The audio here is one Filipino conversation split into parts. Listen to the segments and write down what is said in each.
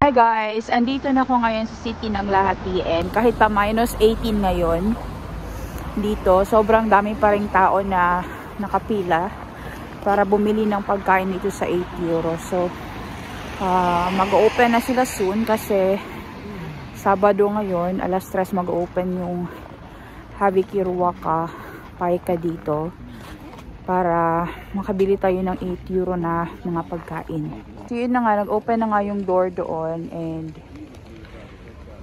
Hi guys, andito na ako ngayon sa city ng Lahati, and kahit pa minus 18 ngayon dito, sobrang dami pa ring tao na nakapila para bumili ng pagkain dito sa 8 euro. So mag-open na sila soon kasi Sabado ngayon, alas 3 mag-open yung Havikiruwaka Paika dito para makabili tayo ng 8 euro na mga pagkain. So yun na nga, nag-open na nga yung door doon, and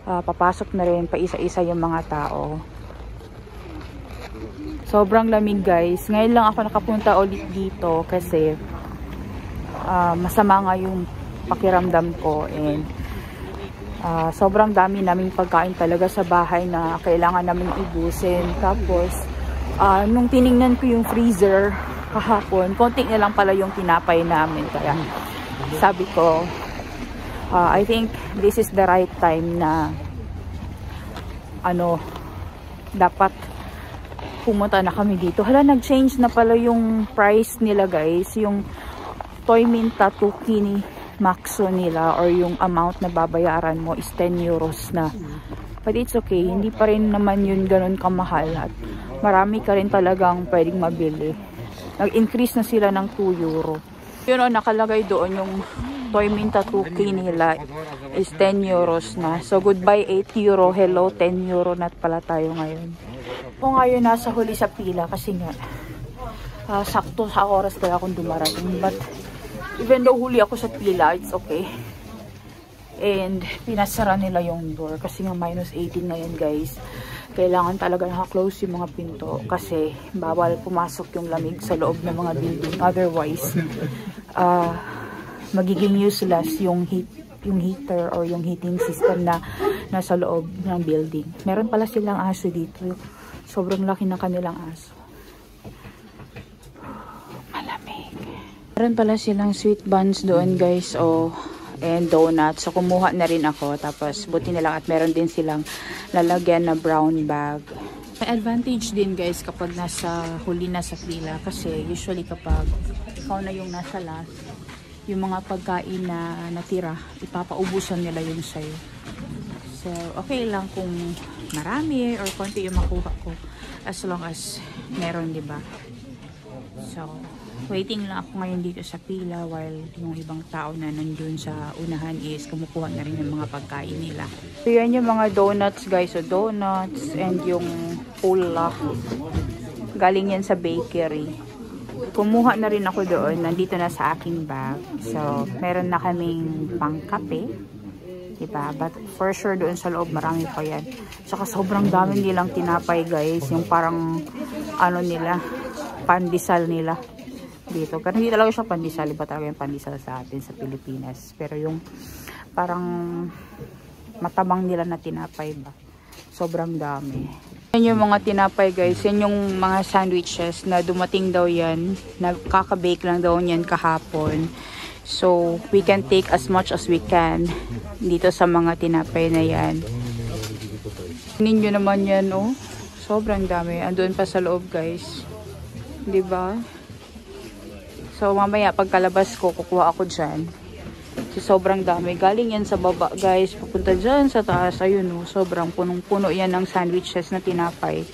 papasok na rin pa isa-isa yung mga tao. Sobrang lamig guys. Ngayon lang ako nakapunta ulit dito kasi masama nga yung pakiramdam ko, and sobrang dami naming pagkain talaga sa bahay na kailangan naming ubusin. Tapos nung tiningnan ko yung freezer kahapon, konti na lang pala yung tinapay namin, kaya sabi ko I think this is the right time na dapat pumunta na kami dito. Hala, nag-change na pala yung price nila guys. Yung Toy Minta Tukini Maxo nila, or yung amount na babayaran mo is 10 euros na. But it's okay, hindi pa rin naman yun ganun kamahal, at marami ka rin talagang pwedeng mabili. Nag-increase na sila ng 2 euro. Yun o, nakalagay doon yung Toy Minta Tuki nila is 10 euros na. So goodbye 8 euro, hello 10 euro na pala tayo ngayon. Ako ngayon nasa huli sa pila kasi nga sakto sa oras kaya akong dumarating. But even though huli ako sa pila, it's okay. And pinasara nila yung door kasi nga minus 18 ngayon guys. Kailangan talaga naka-close yung mga pinto kasi bawal pumasok yung lamig sa loob ng mga building. Otherwise, magiging useless yung heater or yung heating system na nasa loob ng building. Meron pala silang aso dito. Sobrang laki ng kanilang aso. Malamig. Meron pala silang sweet buns doon guys, and donuts. So kumuha na rin ako, tapos buti na lang at meron din silang lalagyan na brown bag. May advantage din guys kapag nasa huli na sa pila, kasi usually kapag ikaw na yung nasa last, yung mga pagkain na natira, ipapaubusan nila yung sayo. So okay lang kung marami or konti yung makuha ko, as long as meron, diba? So waiting lang ako ngayon dito sa pila while yung ibang tao na nandun sa unahan is kumukuha na rin ng mga pagkain nila. So yan yung mga donuts guys. So donuts and yung pula. Galing yan sa bakery. Kumuha na rin ako doon. Nandito na sa aking bag. So meron na kaming pangkape. Diba? But for sure doon sa loob marami pa yan. Saka sobrang dami nilang tinapay guys. Yung parang nila, pandesal nila dito. Pero hindi talaga siya pandesal. Iba talaga yung pandesal sa atin sa Pilipinas. Pero yung parang matabang nila na tinapay ba. Sobrang dami. Yan yung mga tinapay guys. Yan yung mga sandwiches na dumating daw yan. Nagkaka-bake lang daw yan kahapon. So we can take as much as we can dito sa mga tinapay na yan. Ninyo naman yan sobrang dami. Andun pa sa loob guys. Diba? So mamaya pagkalabas ko, kukuha ako dyan. So sobrang dami. Galing yan sa baba guys. Papunta dyan sa taas. Ayun sobrang punong-puno yan ng sandwiches na tinapay.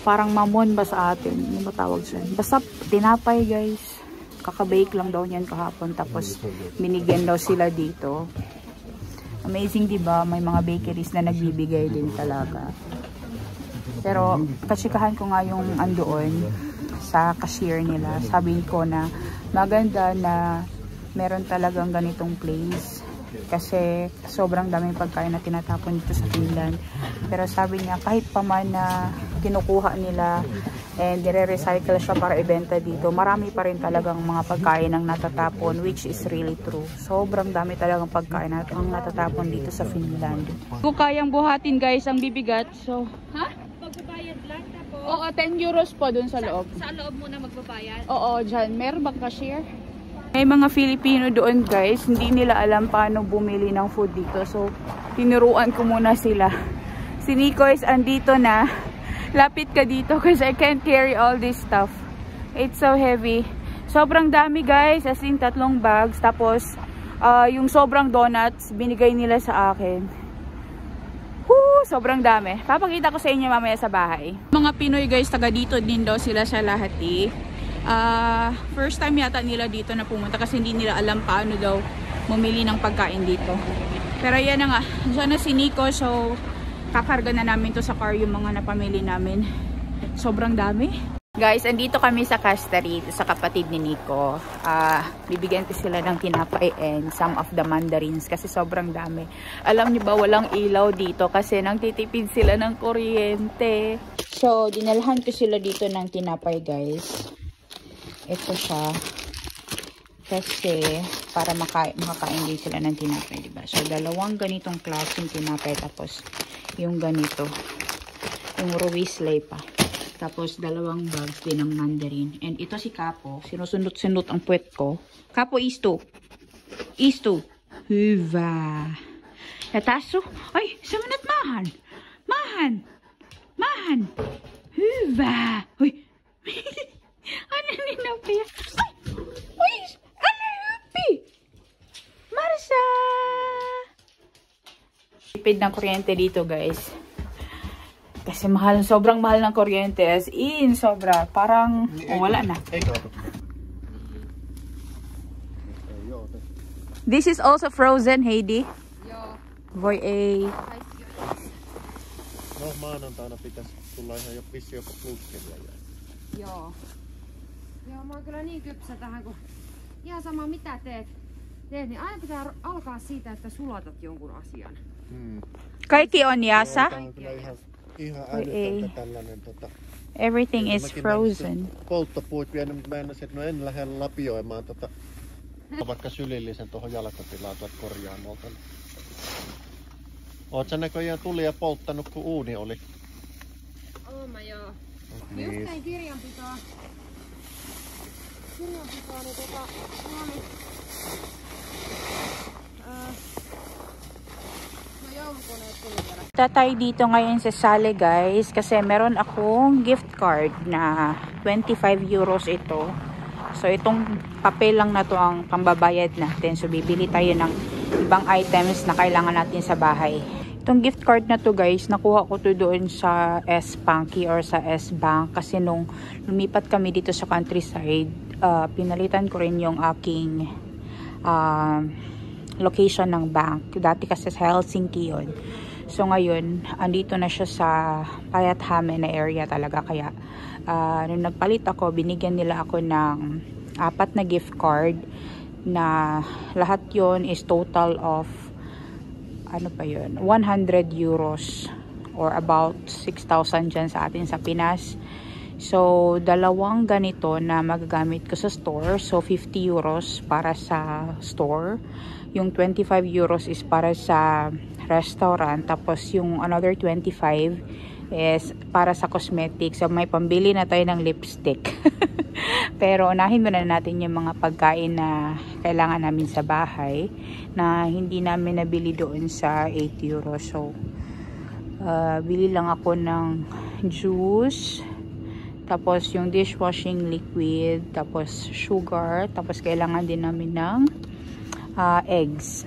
Parang mamon ba sa atin? Ano ba tawag dyan? Basta tinapay guys. Kakabake lang daw yan kahapon. Tapos binigyan daw sila dito. Amazing diba? May mga bakeries na nagbibigay din talaga. Pero katsikahan ko nga yung andoon sa cashier nila. Sabihin ko na maganda na meron talagang ganitong place kasi sobrang daming pagkain na tinatapon dito sa Finland. Pero sabi niya kahit pa man na kinukuha nila and dire-recycle siya para ibenta dito, marami pa rin talagang mga pagkain ang natatapon, which is really true. Sobrang dami talagang pagkain ang natatapon dito sa Finland. Kung kayang buhatin guys ang bibigat, so magbabayad lang tapos? Oo, 10 euros po dun sa loob. Sa loob muna magbabayad? Oo, dyan. Meron bang cashier? May mga Filipino doon guys. Hindi nila alam paano bumili ng food dito. So, tinuruan ko muna sila. Si Nico is andito na. Lapit ka dito kasi I can't carry all this stuff. It's so heavy. Sobrang dami guys. As in 3 bags. Tapos, Yung sobrang donuts, binigay nila sa akin. Woo! Sobrang dami. Papakita ko sa inyo mamaya sa bahay. Mga Pinoy guys, taga dito din daw sila sa Lahati. First time yata nila dito na pumunta kasi hindi nila alam paano daw mamili ng pagkain dito. Pero yan na nga, dyan na si Nico, so kakarga na namin to sa car yung mga napamili namin. Sobrang dami. Guys, andito kami sa Castari sa kapatid ni Nico. Bibigyan ko sila ng tinapay and some of the mandarins kasi sobrang dami. Alam niyo ba, walang ilaw dito kasi nang titipid sila ng kuryente. So, dinalhan ko sila dito ng tinapay, guys. Ito siya. Kasi, para makakain din sila ng tinapay, diba? So, dalawang ganitong klaseng tinapay tapos yung ganito. Yung Ruislay pa. Tapos, dalawang bags din ng mandarin. And ito si Kapo. Sinusunod-sunod ang puwet ko. Kapo, isto. Isto. Huva. Nataso. Ay, samanat mahan. Mahan. Mahan. Huva. Uy. Ano ninapaya? Ay. Uy. Ano napi? Marsa. Tipid ng kuryente dito, guys. Kasi mahal, sobrang mahal ng kuryente. As in, sobra. Parang, wala na. This is also frozen, Heidi. Joo. Voi ei. No, maanantaina pitäisi tulla ihan jo vissi jopa pluskilla. Joo. Joo, mä oon kyllä niin kypsä tähän, kun ihan sama mitä teet, niin aina pitää alkaa siitä, että sulatat jonkun asian. Kaikki on jasa. Tää on kyllä ihan älytöntä tällainen Everything is frozen. Polttopuut vienyt, mutta mä en lähde lapioimaan vaikka sylillisen tuohon jalkatilaan tuolta korjaamolta. Oot sä näköjään tulia polttanut, kun uuni oli? Oon mä joo. Niin. Just tein kirjanpitoa, niin mulla oli no joulukoneet tuli vielä. Tatay dito ngayon sa Sale, guys, kasi meron akong gift card na 25 euros ito. So itong papel lang na to ang pambabayad natin. So bibili tayo ng ibang items na kailangan natin sa bahay. Itong gift card na to, guys, nakuha ko to doon sa S-Punky or sa S-Bank kasi nung lumipat kami dito sa countryside, pinalitan ko rin yung aking location ng bank. Dati kasi sa Helsinki yun. So ngayon, andito na siya sa Päijät-Häme na area talaga. Kaya nung nagpalit ako, binigyan nila ako ng 4 na gift card na lahat yon is total of ano pa yun, 100 euros or about 6,000 dyan sa atin sa Pinas. So, dalawang ganito na magagamit ko sa store. So, 50 euros para sa store. Yung 25 euros is para sa restaurant. Tapos, yung another 25 is para sa cosmetics. So, may pambili na tayo ng lipstick. Pero, unahin muna natin yung mga pagkain na kailangan namin sa bahay na hindi namin nabili doon sa 8 euros. So, bili lang ako ng juice. Tapos, yung dishwashing liquid. Tapos, sugar. Tapos, kailangan din namin ng eggs.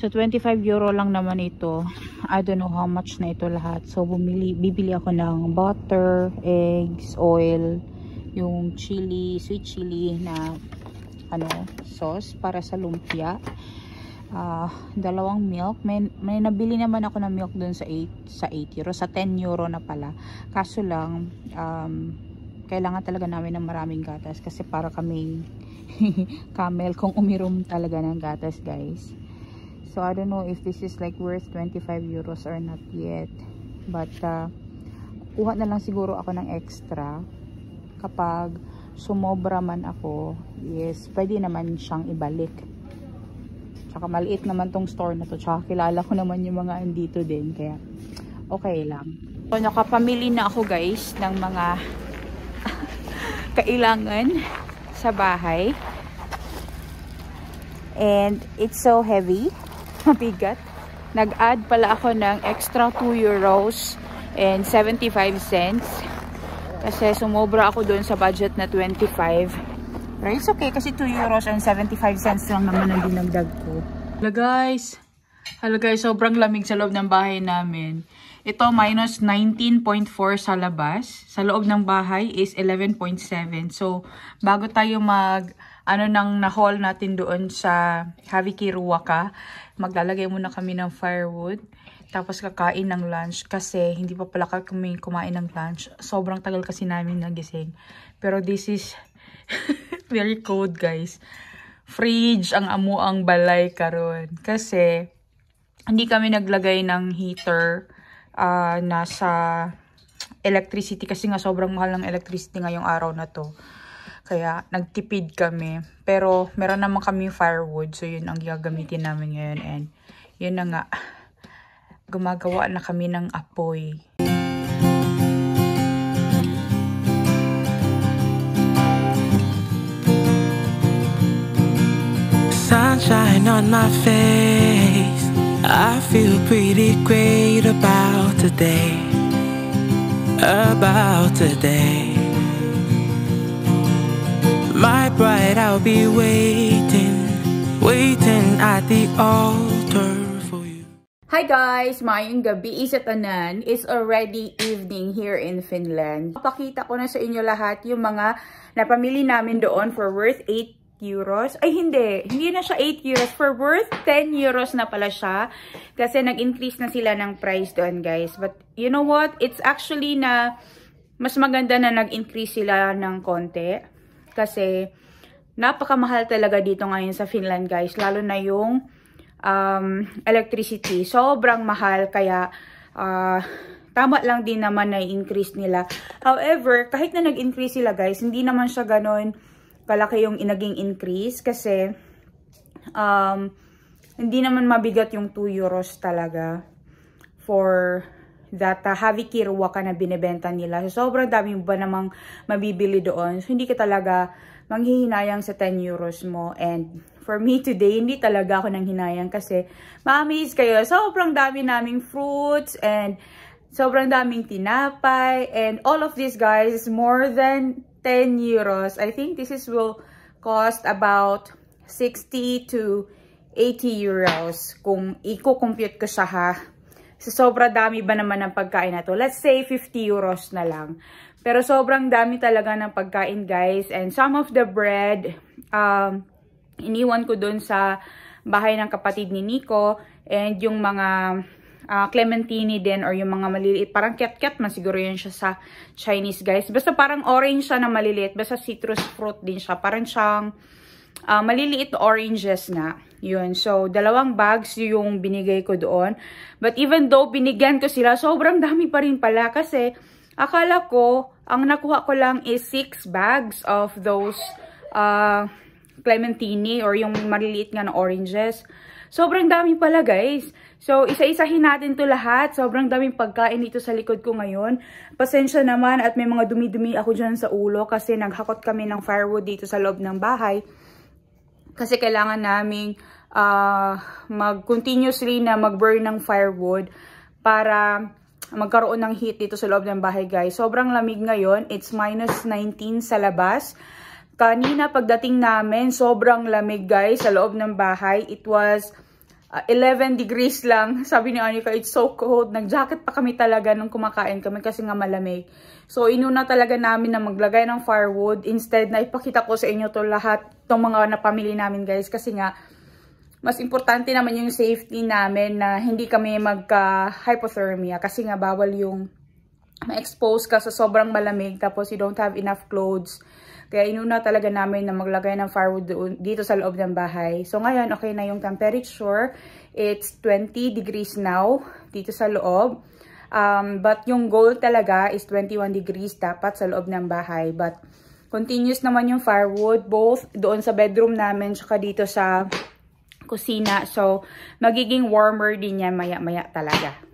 So, 25 euro lang naman ito. I don't know how much na ito lahat. So, bibili ako ng butter, eggs, oil, yung chili, sweet chili na sauce para sa lumpia. Dalawang milk. May nabili naman ako ng milk dun sa 8 euro. Sa 10 euro na pala. Kaso lang, kailangan talaga namin ng maraming gatas kasi para kaming camel kung umirom talaga ng gatas, guys. So, I don't know if this is like worth 25 euros or not yet. But, kuha na lang siguro ako ng extra. Kapag sumobra man ako, yes, pwede naman siyang ibalik. Tsaka maliit naman tong store na to. Tsaka kilala ko naman yung mga andito din. Kaya, okay lang. So, nakapamili na ako, guys, ng mga kailangan sa bahay. And, it's so heavy. Mabigat. Nag-add pala ako ng extra 2 euros and 75 cents. Kasi sumobra ako doon sa budget na 25. Pero it's okay kasi 2 euros and 75 cents lang naman ang dinagdag ko. Hello guys, sobrang lamig sa loob ng bahay namin. Ito minus 19.4 sa labas. Sa loob ng bahay is 11.7. So, bago tayo na-haul natin doon sa Havikiruwaka, maglalagay muna kami ng firewood. Tapos kakain ng lunch kasi hindi pa pala kami kumain ng lunch. Sobrang tagal kasi namin nagising. Pero this is very cold guys. Fridge ang amuang balay karon kasi hindi kami naglagay ng heater nasa electricity kasi nga sobrang mahal ng electricity ngayong araw na to. Kaya nagtipid kami. Pero meron naman kami firewood. So yun ang gagamitin namin ngayon. And yun na nga. Gumagawa na kami ng apoy. Sunshine on my face, I feel pretty great about today. My bride, I'll be waiting at the altar. Hi guys! Mayong gabi sa tanan. It's already evening here in Finland. Papakita ko na sa inyo lahat yung mga napamili namin doon for worth 8 euros. Ay hindi na siya 8 euros. For worth 10 euros na pala siya. Kasi nag-increase na sila ng price doon guys. But you know what? It's actually na mas maganda na nag-increase sila ng konti. Kasi napakamahal talaga dito ngayon sa Finland guys. Lalo na yung electricity. Sobrang mahal kaya tama lang din naman na i-increase nila. However, kahit na nag-increase sila guys, hindi naman siya ganon kalaki yung naging increase kasi hindi naman mabigat yung 2 euros talaga for that Havikiruwaka na binibenta nila. So, sobrang dami ba namang mabibili doon. So, hindi ka talaga manghihinayang sa 10 euros mo. And for me today, hindi talaga ako nang hinayang kasi ma-amaze kayo. Sobrang dami naming fruits and sobrang daming tinapay. And all of this guys is more than 10 euros. I think this will cost about 60 to 80 euros kung i-compute ko siya ha. So, sobrang dami ba naman ng pagkain na to? Let's say 50 euros na lang. Pero sobrang dami talaga ng pagkain guys. And some of the bread, iniwan ko dun sa bahay ng kapatid ni Nico. And yung mga clementine din or yung mga maliliit. Parang ket-ket man siguro yun siya sa Chinese guys. Basta parang orange siya na maliliit. Basta citrus fruit din siya. Parang siyang maliliit oranges na. Yun. So, 2 bags yung binigay ko doon. But even though binigyan ko sila, sobrang dami pa rin pala. Kasi, akala ko, ang nakuha ko lang is 6 bags of those clementine or yung maliliit nga na oranges. Sobrang dami pala guys. So, isa-isahin natin to lahat. Sobrang daming pagkain dito sa likod ko ngayon. Pasensya naman at may mga dumi-dumi ako dyan sa ulo kasi naghakot kami ng firewood dito sa loob ng bahay. Kasi kailangan naming mag-continuously na mag-burn ng firewood para magkaroon ng heat dito sa loob ng bahay guys. Sobrang lamig ngayon. It's minus 19 sa labas. Kanina pagdating namin, sobrang lamig guys sa loob ng bahay. It was 11 degrees lang. Sabi ni Anika, it's so cold. Nag-jacket pa kami talaga nung kumakain kami kasi nga malamig. So, inuna talaga namin na maglagay ng firewood. Instead, na ipakita ko sa inyo to lahat, itong mga napamili namin guys. Kasi nga, mas importante naman yung safety namin na hindi kami magka-hypothermia. Kasi nga, bawal yung ma-expose ka sa sobrang malamig tapos you don't have enough clothes. Kaya inuna talaga namin na maglagay ng firewood dito sa loob ng bahay. So ngayon, okay na yung temperature. It's 20 degrees now dito sa loob. But yung goal talaga is 21 degrees dapat sa loob ng bahay. But continuous naman yung firewood both doon sa bedroom namin tsaka dito sa kusina. So magiging warmer din yan maya-maya talaga.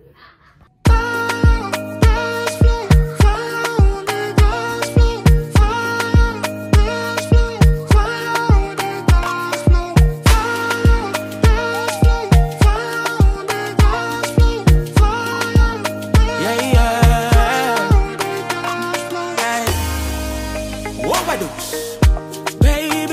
Baby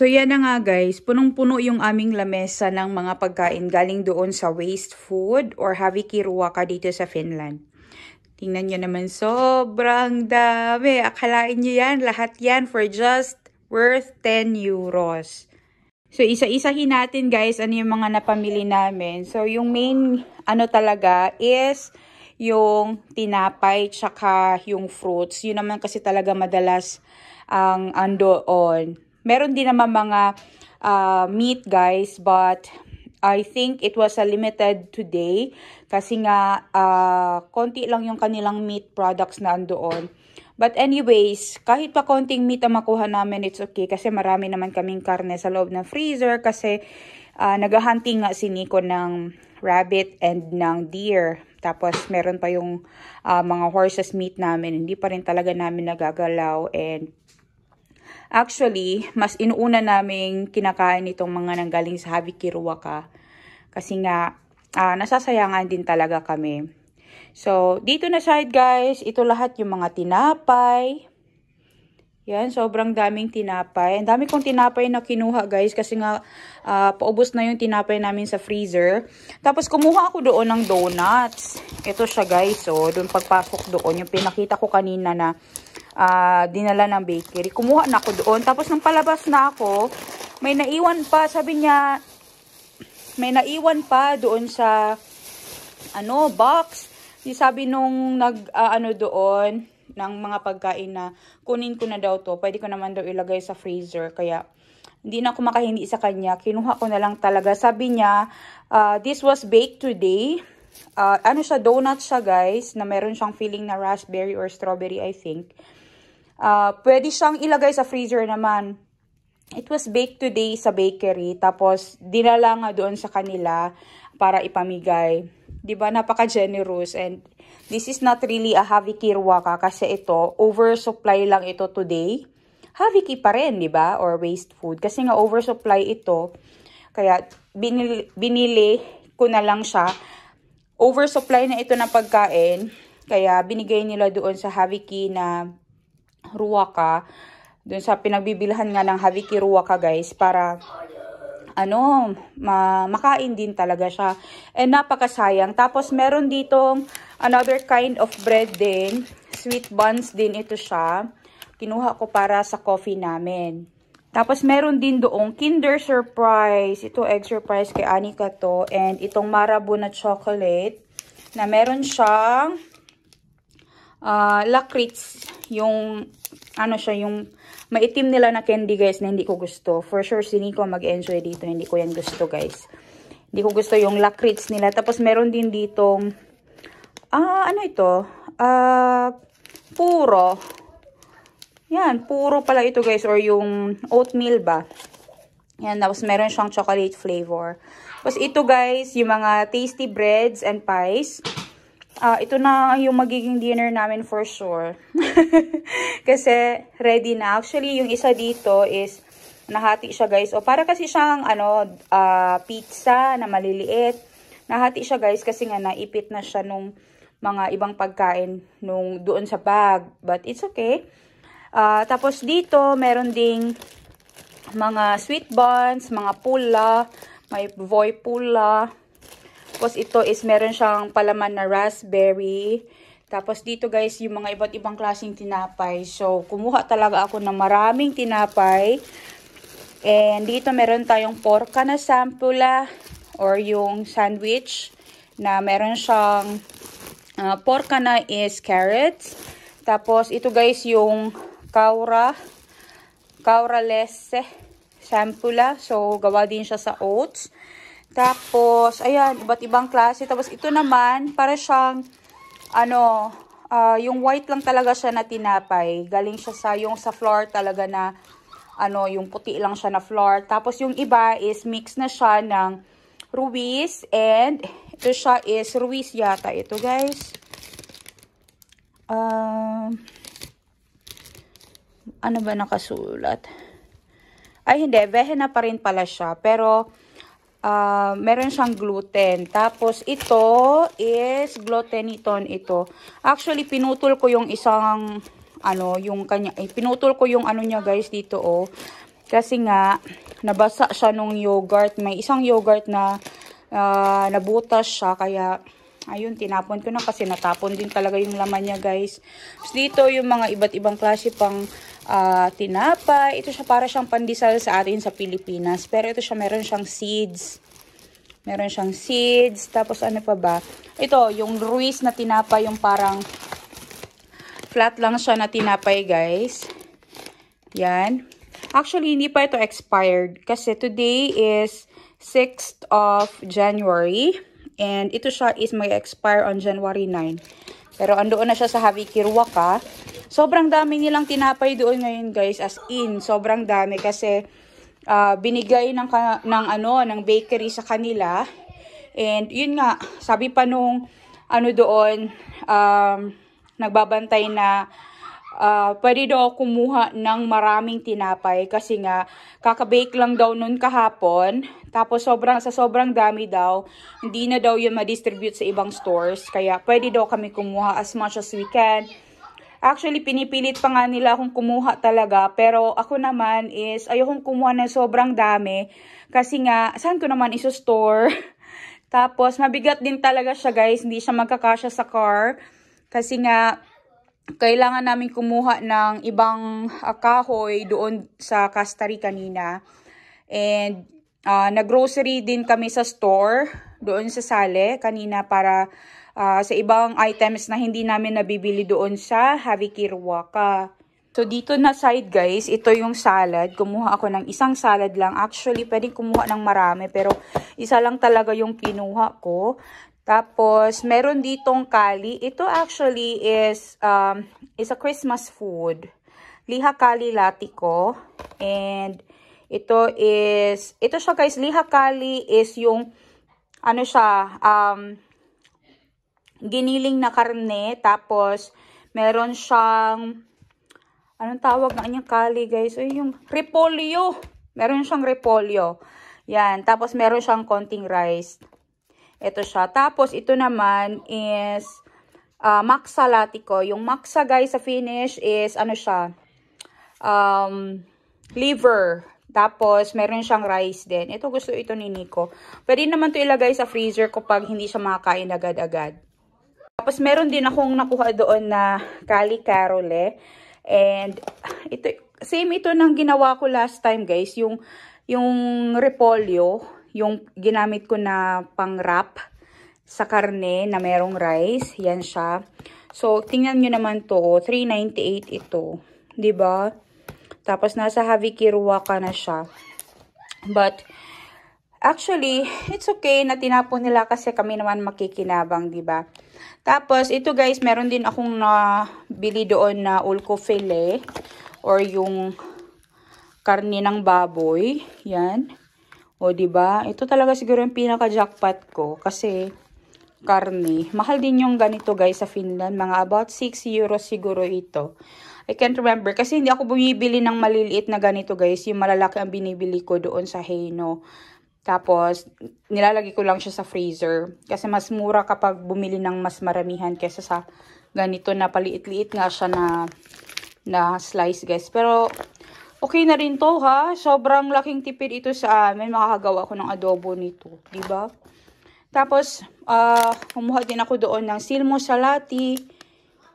So yan na nga guys, punong-puno yung aming lamesa ng mga pagkain galing doon sa Waste Food or Haviki Ruoka dito sa Finland. Tingnan nyo naman, sobrang dami. Akalain nyo yan, lahat yan for just worth 10 euros. So isa-isahin natin guys, ano yung mga napamili namin. So yung main ano talaga is yung tinapay tsaka yung fruits. Yun naman kasi talaga madalas ang andoon. Meron din naman mga meat guys, but I think it was a limited today kasi nga konti lang yung kanilang meat products na andoon. But anyways, kahit pa konting meat ang makuha namin, it's okay kasi marami naman kaming karne sa loob ng freezer kasi naghahunting nga si Nico ng rabbit and ng deer. Tapos meron pa yung mga horses meat namin, hindi pa rin talaga namin nagagalaw. And actually, mas inuuna naming kinakain itong mga nanggaling sa Haviki Ruoka. Kasi nga, nasasayangan din talaga kami. So, dito na side guys, ito lahat yung mga tinapay. Yan, sobrang daming tinapay. Ang dami kong tinapay na kinuha guys kasi nga paubos na yung tinapay namin sa freezer. Tapos kumuha ako doon ng donuts. Ito siya guys, so doon pagpasok doon, yung pinakita ko kanina na dinala ng bakery. Kumuha na ako doon. Tapos nang palabas na ako, may naiwan pa, sabi niya, may naiwan pa doon sa box. Sabi nung doon ng mga pagkain na kunin ko na daw to, pwede ko naman daw ilagay sa freezer. Kaya hindi na ako makahindi sa kanya. Kinuha ko na lang talaga. Sabi niya, this was baked today. Donut siya guys, na meron siyang filling na raspberry or strawberry I think. Pwede siyang ilagay sa freezer naman. It was baked today sa bakery. Tapos dinala nga doon sa kanila para ipamigay. Diba, napaka-generous. And this is not really a Haviki Ruoka kasi ito, oversupply lang ito today. Haviki pa rin, diba? Or waste food. Kasi nga oversupply ito. Kaya binili ko na lang siya. Oversupply na ito ng pagkain. Kaya binigay nila doon sa Haviki na Ruoka. Doon sa pinagbibilhan nga ng Haviki Ruoka guys. Para makain din talaga siya. And napakasayang. Tapos meron ditong another kind of bread din. Sweet buns din ito siya. Kinuha ko para sa coffee namin. Tapos meron din doong Kinder Surprise. Ito egg surprise kay Anika to. And itong Marabou na chocolate. Na meron siyang lakrits. Yung yung maitim nila na candy guys na hindi ko gusto. For sure si Nico mag-enjoy dito. Hindi ko yan gusto guys. Hindi ko gusto yung lakrits nila. Tapos meron din ditong puro. Yan, puro pala ito guys. Or yung oatmeal ba. Yan, tapos meron siyang chocolate flavor. Tapos ito guys, yung mga tasty breads and pies. Ito na yung magiging dinner namin for sure. Kasi ready na. Actually, yung isa dito is nahati siya guys. O para kasi siyang pizza na maliliit. Nahati siya guys kasi nga naipit na siya nung mga ibang pagkain nung doon sa bag. But it's okay. Tapos dito meron ding mga sweet buns, mga pula, may voy pula. Tapos ito is meron siyang palaman na raspberry. Tapos dito guys, yung mga iba't ibang klaseng tinapay. So, kumuha talaga ako ng maraming tinapay. And dito meron tayong porka na sampula or yung sandwich na meron siyang porka na is carrots. Tapos ito guys yung kauralese sampula. So, gawa din siya sa oats. Tapos, ayan, iba't ibang klase. Tapos, ito naman, para siyang, yung white lang talaga siya na tinapay. Galing siya sa flour talaga na, yung puti lang siya na flour. Tapos, yung iba is mix na siya ng ruis. And, ito siya is ruis yata. Ito, guys. Ano ba nakasulat? Ay, hindi. Vehena pa rin pala siya. Pero, meron siyang gluten. Tapos, ito is gluteniton ito. Actually, pinutol ko yung isang, pinutol ko yung niya guys dito, oh. Kasi nga, nabasa siya nung yogurt. May isang yogurt na nabutas siya. Kaya, ayun, tinapon ko na kasi natapon din talaga yung laman niya, guys. So, dito yung mga iba't ibang klase pang tinapay. Ito siya para siyang pandesal sa atin sa Pilipinas. Pero ito siya, meron siyang seeds. Meron siyang seeds. Tapos ano pa ba? Ito, yung Ruiz na tinapay, yung parang flat lang siya na tinapay, guys. Yan. Actually, hindi pa ito expired. Kasi today is 6th of January. And ito siya is may expire on January 9. Pero andoon na siya sa Havi Kiruwaka. Sobrang dami nilang tinapay doon ngayon, guys. As in, sobrang dami. Kasi binigay ng bakery sa kanila. And yun nga, sabi pa nung doon, nagbabantay na pwede daw kumuha ng maraming tinapay kasi nga kakabake lang daw nun kahapon. Tapos sa sobrang dami daw, hindi na daw yun ma-distribute sa ibang stores. Kaya pwede daw kami kumuha as much as we can. Actually, pinipilit pa nga nila akong kumuha talaga. Pero ako naman is ayokong kumuha ng sobrang dami. Kasi nga, saan ko naman iso-store? Tapos, mabigat din talaga siya, guys. Hindi siya magkakasya sa car. Kasi nga, kailangan namin kumuha ng ibang kahoy doon sa Castari kanina. And nag-grocery din kami sa store doon sa Sale kanina para sa ibang items na hindi namin nabibili doon sa Havi Kiruwaka. So dito na side, guys, ito yung salad. Kumuha ako ng isang salad lang. Actually, pwedeng kumuha ng marami pero isa lang talaga yung kinuha ko. Tapos, meron ditong kali. Ito actually is a Christmas food. Liha kali latiko. And ito siya, guys, liha kali is yung, giniling na karne. Tapos, meron siyang, anong tawag na kanyang kali, guys? Ay, yung repolyo. Meron siyang repolyo. Yan. Tapos, meron siyang konting rice. Ito siya. Tapos, ito naman is maksa latiko. Yung maksa, guys, sa Finnish is, liver. Tapos, meron siyang rice din. Ito, gusto ito ni Nico. Pwede naman ito ilagay sa freezer ko pag hindi siya makakain agad-agad. Tapos, meron din akong nakuha doon na kali karole. And, same ito nang ginawa ko last time, guys. Yung repolyo. Yung ginamit ko na pang-wrap sa karne na merong rice. Yan siya. So, tingnan nyo naman to. $3.98 ito. Diba? Tapos, nasa Havi Kiruwaka na siya. But, actually, it's okay na tinapon nila kasi kami naman makikinabang, diba? Tapos, ito guys, meron din akong nabili doon na ulko filet. Or yung karne ng baboy. Yan. O, diba? Ito talaga siguro yung pinaka-jackpot ko. Kasi, karne. Mahal din yung ganito, guys, sa Finland. Mga about 6 euros siguro ito. I can't remember. Kasi hindi ako bumibili ng maliliit na ganito, guys. Yung malalaki ang binibili ko doon sa Heino. Tapos, nilalagay ko lang siya sa freezer. Kasi mas mura kapag bumili ng mas maramihan kesa sa ganito na paliit-liit nga siya na slice, guys. Pero, okay na rin to, ha? Sobrang laking tipid ito sa amin. Makakagawa ko ng adobo nito. Diba? Tapos, kumuha din ako doon ng silmo salati.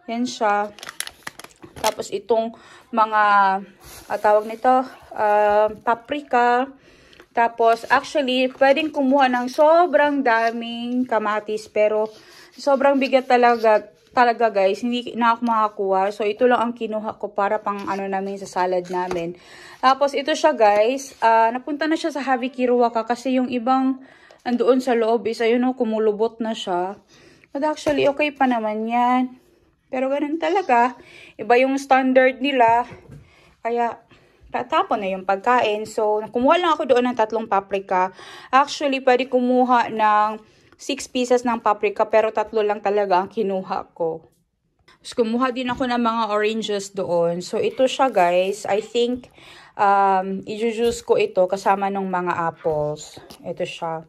Yan siya. Tapos, itong mga, tawag nito, paprika. Tapos, actually, pwedeng kumuha ng sobrang daming kamatis. Pero, sobrang bigat talaga guys, hindi na ako makakuha. So, ito lang ang kinuha ko para pang namin sa salad namin. Tapos, ito siya guys. Napunta na siya sa Havi Kiruwaka kasi yung ibang andoon sa loob is, ayun kumulubot na siya. But actually, okay pa naman yan. Pero ganun talaga. Iba yung standard nila. Kaya, tatapon na yung pagkain. So, kumuha lang ako doon ng 3 paprika. Actually, pwede kumuha ng 6 pieces ng paprika, pero 3 lang talaga ang kinuha ko. Tapos, kumuha din ako ng mga oranges doon. So, ito siya guys. I think, i-juice ko ito kasama ng mga apples. Ito siya.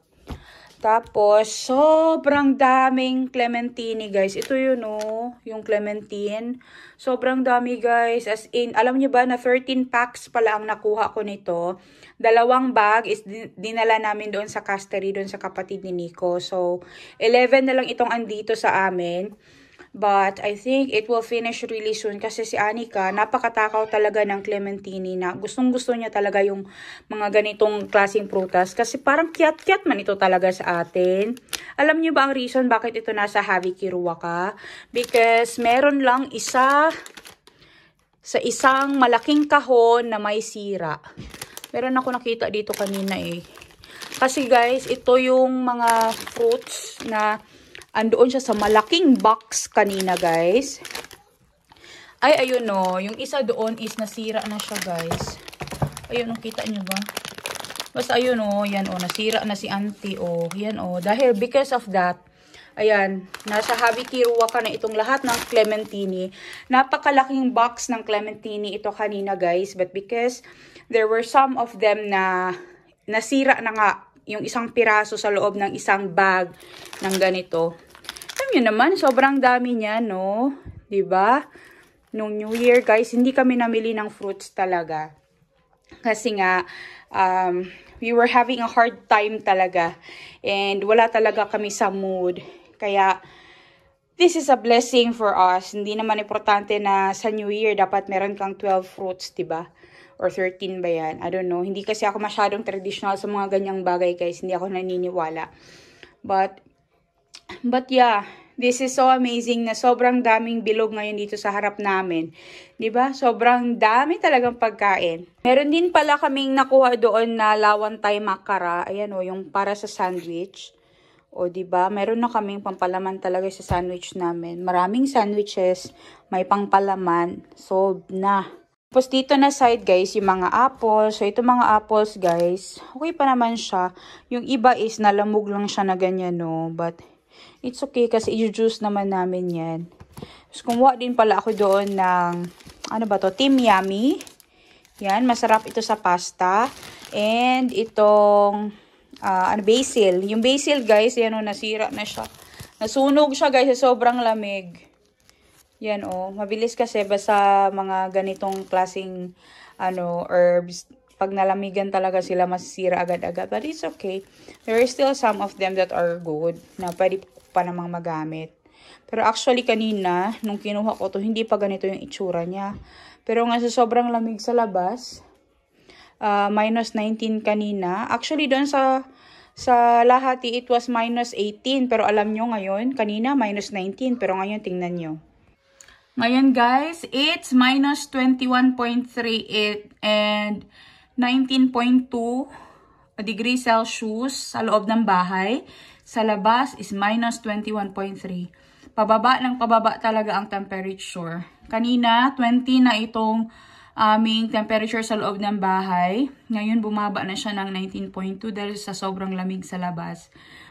Tapos, sobrang daming clementine, guys. Ito yun, oh, yung clementine. Sobrang dami, guys. As in, alam niyo ba na 13 packs pala ang nakuha ko nito. 2 bag is dinala namin doon sa Castery, doon sa kapatid ni Nico. So, 11 na lang itong andito sa amin. But, I think it will finish really soon kasi si Anika, napakatakaw talaga ng clementine na gustong-gusto niya talaga yung mga ganitong klaseng prutas kasi parang kiat-kiat man ito talaga sa atin. Alam niyo ba ang reason bakit ito nasa Havi Kiruwaka? Because meron lang isa sa isang malaking kahon na may sira. Meron ako nakita dito kanina eh. Kasi guys, ito yung mga fruits na andoon siya sa malaking box kanina, guys. Ay, ayun no. Yung isa doon is nasira na siya, guys. Ayun, kita nyo ba? Basta ayun o. Yan o. Nasira na si auntie o. Yan o. Dahil because of that, ayan. Nasa Havi Kiruwaka na itong lahat ng clementine. Napakalaking box ng clementine ito kanina, guys. But because there were some of them na nasira na nga yung isang piraso sa loob ng isang bag ng ganito. Alam nyo naman, sobrang dami niya, no? Diba? Nung New Year, guys, hindi kami namili ng fruits talaga. Kasi nga, we were having a hard time talaga. And wala talaga kami sa mood. Kaya, this is a blessing for us. Hindi naman importante na sa New Year, dapat meron kang 12 fruits, diba? Or 13 ba yan? I don't know. Hindi kasi ako masyadong traditional sa mga ganyang bagay, guys. Hindi ako naniniwala. But yeah, this is so amazing na sobrang daming bilog ngayon dito sa harap namin. 'Di ba? Sobrang dami talagang pagkain. Meron din pala kaming nakuha doon na lawantay makara. Ayan o, yung para sa sandwich. O 'di ba? Meron na kaming pampalaman talaga sa sandwich namin. Maraming sandwiches, may pangpalaman. So na. Tapos dito na side, guys, yung mga apples. So, ito mga apples, guys, okay pa naman siya. Yung iba is nalamog lang siya na ganyan, no? But, it's okay kasi i-juice naman namin yan. Tapos, kumuha din pala ako doon ng, ano ba to? Team Yummy. Yan, masarap ito sa pasta. And, itong, basil. Yung basil, guys, yan o, nasira na siya. Nasunog siya, guys, sa sobrang lamig. Yan o, mabilis kasi basta mga ganitong klaseng herbs, pag nalamigan talaga sila masisira agad-agad. But it's okay. There are still some of them that are good na pwede pa namang magamit. Pero actually kanina, nung kinuha ko to, hindi pa ganito yung itsura niya. Pero nga sa sobrang lamig sa labas, minus 19 kanina. Actually doon sa Lahati, it was minus 18. Pero alam nyo ngayon, kanina minus 19. Pero ngayon tingnan nyo. Ngayon guys, it's minus 21.38 and 19.2 degrees Celsius sa loob ng bahay. Sa labas is minus 21.3. Pababa ng pababa talaga ang temperature. Kanina, 20 na itong aming temperature sa loob ng bahay. Ngayon, bumaba na siya ng 19.2 dahil sa sobrang lamig sa labas.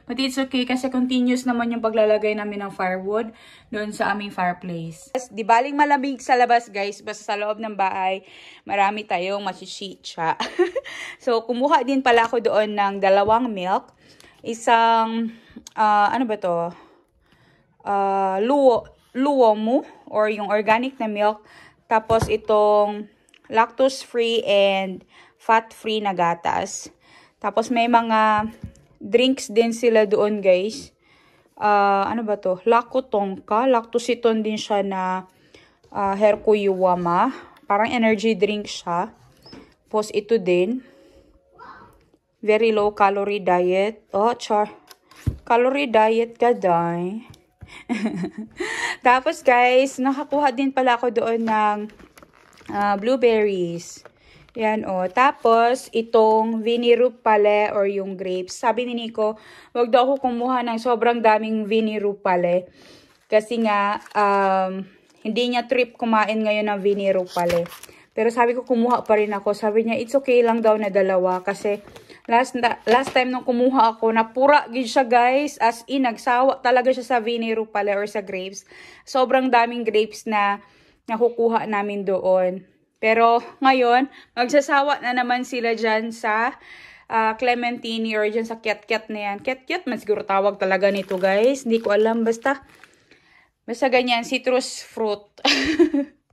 But it's okay kasi continuous naman yung paglalagay namin ng firewood doon sa aming fireplace. Di baling malamig sa labas, guys. Basta sa loob ng bahay, marami tayong masisitsa. So, kumuha din pala ako doon ng 2 milk. Isang, ano ba to? Luomu or yung organic na milk. Tapos itong lactose-free and fat-free na gatas. Tapos may mga drinks din sila doon, guys. Ano ba to? Lakutongka. Lactositon din siya na Herkuyuwama. Parang energy drink siya. Tapos ito din. Very low calorie diet. Oh, char. Calorie diet ka, day. Tapos, guys, nakakuha din pala ako doon ng blueberries. Yan, o. Tapos, itong vinirupale or yung grapes. Sabi ni Nico, wag daw ako kumuha ng sobrang daming vinirupale. Kasi nga, hindi niya trip kumain ngayon ng vinirupale. Pero sabi ko, kumuha pa rin ako. Sabi niya, it's okay lang daw na 2. Kasi, last time nung kumuha ako, napura gid siya, guys. As in, nagsawa talaga siya sa vinirupale or sa grapes. Sobrang daming grapes na nakukuha namin doon. Pero ngayon, magsasawa na naman sila dyan sa clementine or dyan sa kiat-kiat na yan. Kiat-kiat man siguro tawag talaga nito guys. Hindi ko alam. Basta ganyan. Citrus fruit.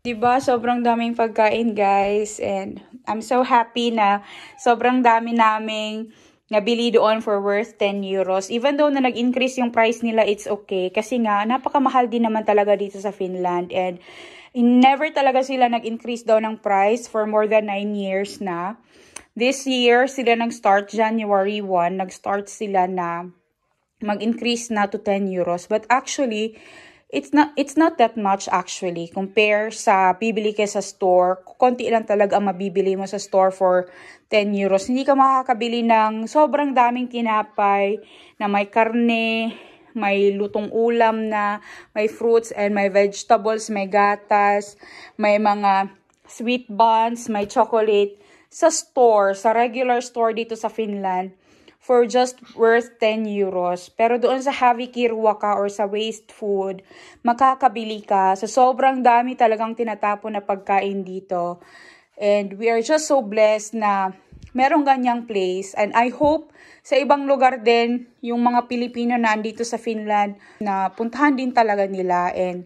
Diba? Sobrang daming pagkain guys. And I'm so happy na sobrang dami naming nabili doon for worth 10 euros. Even though na nag-increase yung price nila, it's okay. Kasi nga, napakamahal din naman talaga dito sa Finland. And never talaga sila nag-increase daw ng price for more than 9 years na. This year, sila nag-start January 1. Nag-start sila na mag-increase na to 10 euros. But actually, it's not that much actually. Compare sa bibili ka sa store, konti lang talaga ang mabibili mo sa store for 10 euros. Hindi ka makakabili ng sobrang daming tinapay na may karne, may lutong ulam na, may fruits and may vegetables, may gatas, may mga sweet buns, may chocolate sa store, sa regular store dito sa Finland for just worth 10 euros. Pero doon sa Hävikirruoka or sa waste food, makakabili ka. So sobrang dami talagang tinatapon na pagkain dito. And we are just so blessed na merong ganyang place. And I hope sa ibang lugar din, yung mga Pilipino na andito sa Finland, na puntahan din talaga nila and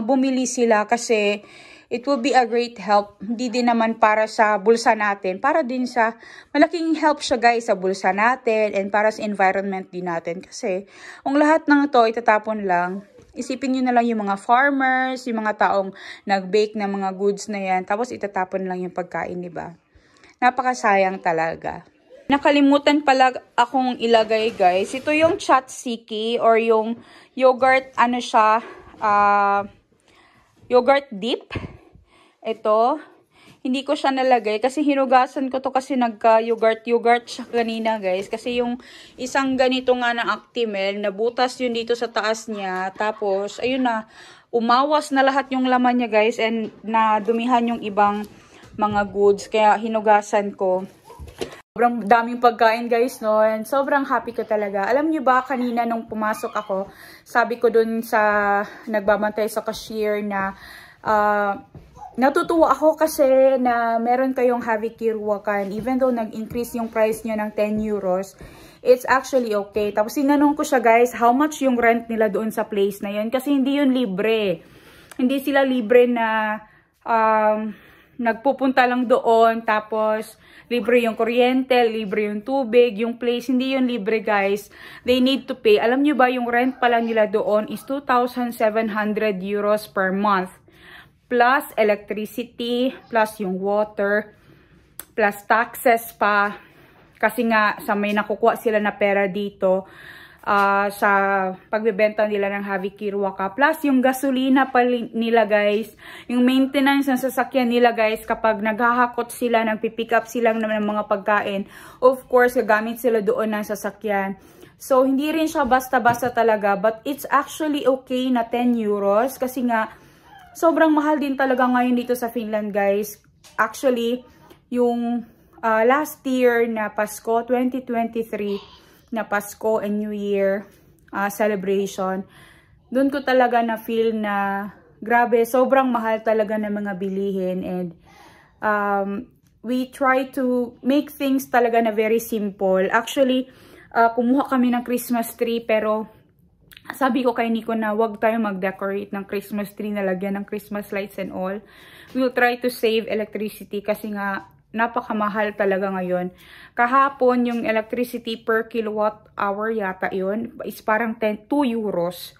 bumili sila kasi it will be a great help. Hindi din naman para sa bulsa natin. Para din sa, malaking help siya guys sa bulsa natin and para sa environment din natin. Kasi, ang lahat ng to itatapon lang. Isipin nyo na lang yung mga farmers, yung mga taong nag-bake ng mga goods na yan. Tapos itatapon lang yung pagkain, diba? Napakasayang talaga. Nakalimutan pala akong ilagay guys. Ito yung tzatziki or yung yogurt, ano siya, yogurt dip. Ito, hindi ko siya nalagay kasi hinugasan ko to kasi nagka-yogurt siya kanina guys. Kasi yung isang ganito nga ng Actimel, nabutas yun dito sa taas niya. Tapos, ayun na, umawas na lahat yung laman niya guys and nadumihan yung ibang mga goods. Kaya hinugasan ko. Sobrang daming pagkain guys, no? And sobrang happy ko talaga. Alam nyo ba, kanina nung pumasok ako, sabi ko dun sa nagbabantay sa cashier na natutuwa ako kasi na meron kayong Hävikirruoka. Even though nag-increase yung price nyo ng 10 euros, it's actually okay. Tapos sinanong ko siya guys, how much yung rent nila doon sa place na yun? Kasi hindi yun libre. Hindi sila libre na nagpupunta lang doon, tapos libre yung kuryente, libre yung tubig, yung place, hindi yun libre guys. They need to pay. Alam nyo ba, yung rent pala nila doon is 2,700 euros per month. Plus electricity, plus yung water, plus taxes pa. Kasi nga, sa may nakukuha sila na pera dito, sa pagbebenta nila ng Hävikirruoka. Plus, yung gasolina pa nila guys, yung maintenance ng sasakyan nila guys, kapag naghahakot sila, nagpipick up sila ng mga pagkain, of course, gagamit sila doon ng sasakyan. So, hindi rin siya basta-basta talaga, but it's actually okay na 10 euros, kasi nga, sobrang mahal din talaga ngayon dito sa Finland guys. Actually, yung last year na Pasko, 2023, na Pasko and New Year celebration, doon ko talaga na feel na grabe, sobrang mahal talaga ng mga bilihin. And we try to make things talaga na very simple. Actually, kumuha kami ng Christmas tree, pero sabi ko kay Nico na wag tayo mag-decorate ng Christmas tree na lagyan ng Christmas lights and all. We'll try to save electricity kasi nga napakamahal talaga ngayon. Kahapon, yung electricity per kilowatt hour yata yun is parang 2 euros.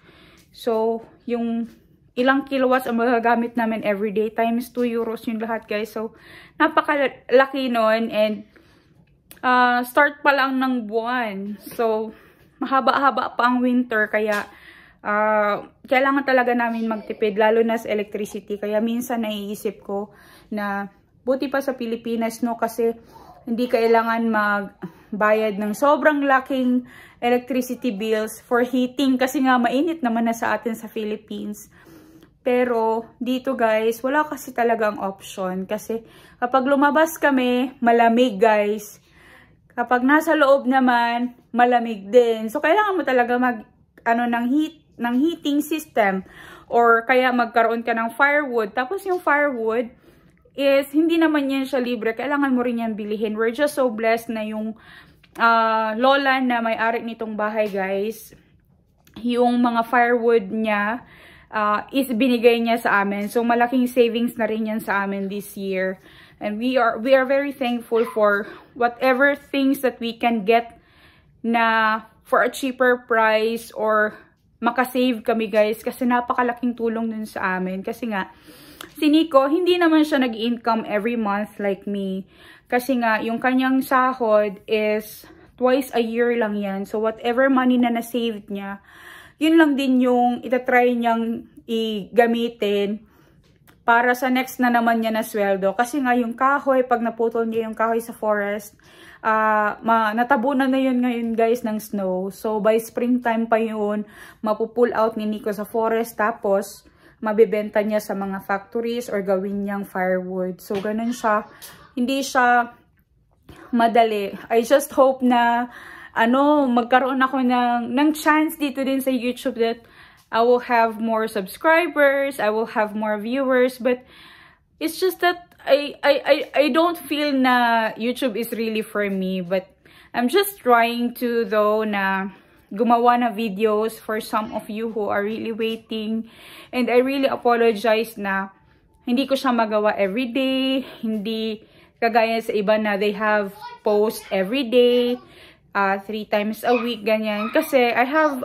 So, yung ilang kilowatts ang magagamit namin everyday times 2 euros yung lahat guys. So, napakalaki nun and start pa lang ng buwan. So, mahaba-haba pa ang winter kaya kailangan talaga namin magtipid lalo na sa electricity. Kaya minsan naiisip ko na buti pa sa Pilipinas, no, kasi hindi kailangan magbayad ng sobrang laking electricity bills for heating kasi nga mainit naman na sa atin sa Philippines. Pero dito guys, wala kasi talagang option kasi kapag lumabas kami, malamig guys. Kapag nasa loob naman, malamig din. So kailangan mo talaga ng heating system or kaya magkaroon ka ng firewood. Tapos yung firewood, is hindi naman yan siya libre. Kailangan mo rin yan bilihin. We're just so blessed na yung lola na may-ari nitong bahay, guys, yung mga firewood niya is binigay niya sa amin. So malaking savings na rin yan sa amin this year. And we are very thankful for whatever things that we can get na for a cheaper price or makasave kami, guys, kasi napakalaking tulong dun sa amin. Kasi nga, si Nico, hindi naman siya nag-income every month like me. Kasi nga, yung kanyang sahod is twice a year lang yan. So, whatever money na na-saved niya, yun lang din yung itatry niyang igamitin para sa next na naman niya na sweldo. Kasi nga, yung kahoy, pag naputol niya yung kahoy sa forest, natabunan na yun ngayon, guys, ng snow. So, by springtime pa yun, mapupull out ni Nico sa forest. Tapos, mabibenta niya sa mga factories or gawin niyang firewood. So, ganun siya. Hindi siya madali. I just hope na, magkaroon ako ng chance dito din sa YouTube that I will have more subscribers, I will have more viewers, but it's just that I don't feel na YouTube is really for me, but I'm just trying to, though, na gumawa na videos for some of you who are really waiting. And I really apologize na hindi ko siya magawa everyday. Hindi kagaya sa iba na they have post everyday, 3 times a week, ganyan. Kasi I have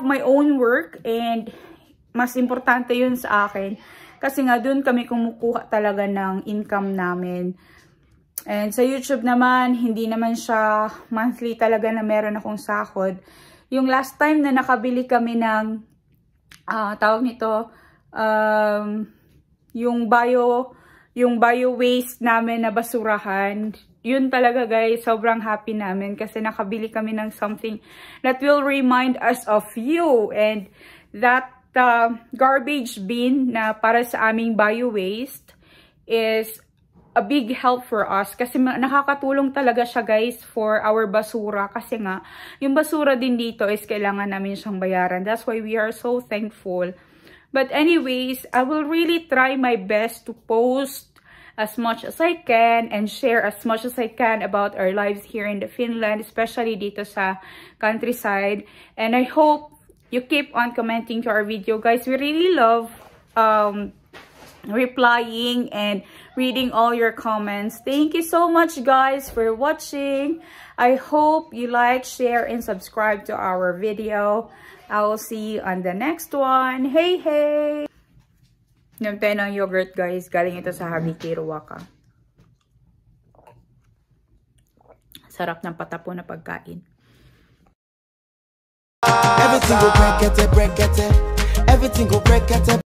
my own work and mas importante yun sa akin. Kasi nga dun kami kumukuha talaga ng income namin. And sa YouTube naman, hindi naman siya monthly talaga na meron akong sahod. Yung last time na nakabili kami ng, tawag nito, yung bio waste namin na basurahan, yun talaga, guys, sobrang happy namin kasi nakabili kami ng something that will remind us of you. And that garbage bin na para sa aming bio waste is a big help for us kasi nakakatulong talaga siya, guys, for our basura. Kasi nga, yung basura din dito is kailangan namin siyang bayaran. That's why we are so thankful. But anyways, I will really try my best to post as much as I can and share as much as I can about our lives here in the Finland, especially dito sa countryside. And I hope you keep on commenting to our video, guys. We really love replying and reading all your comments. Thank you so much, guys, for watching. I hope you like, share, and subscribe to our video. I will see you on the next one. Hey, hey! Yung tayo ng yogurt, guys. Galing ito sa Habitiro Waka. Sarap ng patapo na pagkain. Everything go break it. Everything go break it.